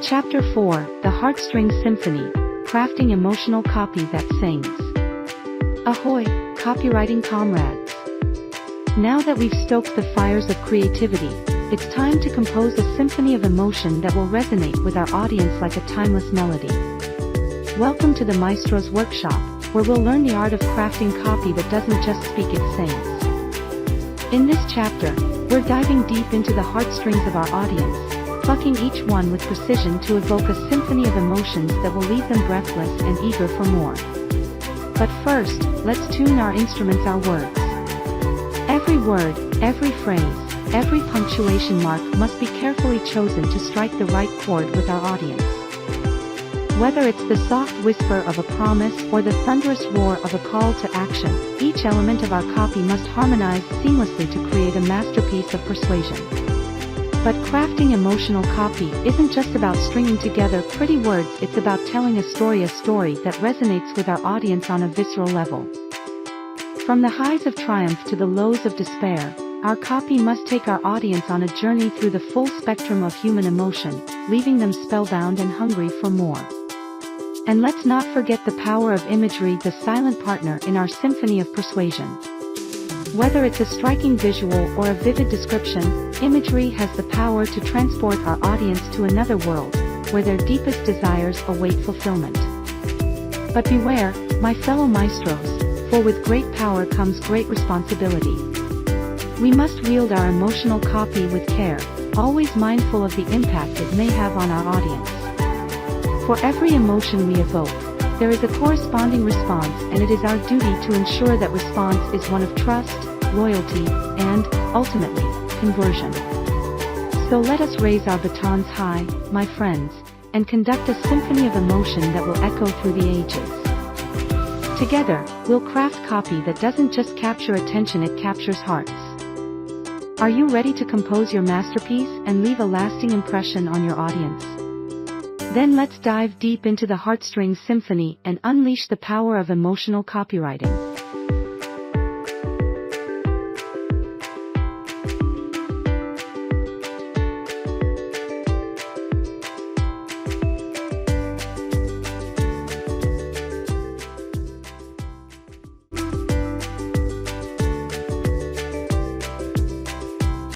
Chapter 4, The Heartstrings Symphony, Crafting Emotional Copy That Sings. Ahoy, copywriting comrades! Now that we've stoked the fires of creativity, it's time to compose a symphony of emotion that will resonate with our audience like a timeless melody. Welcome to the Maestro's Workshop, where we'll learn the art of crafting copy that doesn't just speak, it sings. In this chapter, we're diving deep into the heartstrings of our audience, plucking each one with precision to evoke a symphony of emotions that will leave them breathless and eager for more. But first, let's tune our instruments, our words. Every word, every phrase, every punctuation mark must be carefully chosen to strike the right chord with our audience. Whether it's the soft whisper of a promise or the thunderous roar of a call to action, each element of our copy must harmonize seamlessly to create a masterpiece of persuasion. But crafting emotional copy isn't just about stringing together pretty words, it's about telling a story that resonates with our audience on a visceral level. From the highs of triumph to the lows of despair, our copy must take our audience on a journey through the full spectrum of human emotion, leaving them spellbound and hungry for more. And let's not forget the power of imagery, the silent partner in our symphony of persuasion. Whether it's a striking visual or a vivid description, imagery has the power to transport our audience to another world, where their deepest desires await fulfillment. But beware, my fellow maestros, for with great power comes great responsibility. We must wield our emotional copy with care, always mindful of the impact it may have on our audience. For every emotion we evoke, there is a corresponding response, and it is our duty to ensure that response is one of trust, loyalty, and, ultimately, conversion. So let us raise our batons high, my friends, and conduct a symphony of emotion that will echo through the ages. Together, we'll craft copy that doesn't just capture attention, it captures hearts. Are you ready to compose your masterpiece and leave a lasting impression on your audience? Then let's dive deep into the Heartstrings Symphony and unleash the power of emotional copywriting.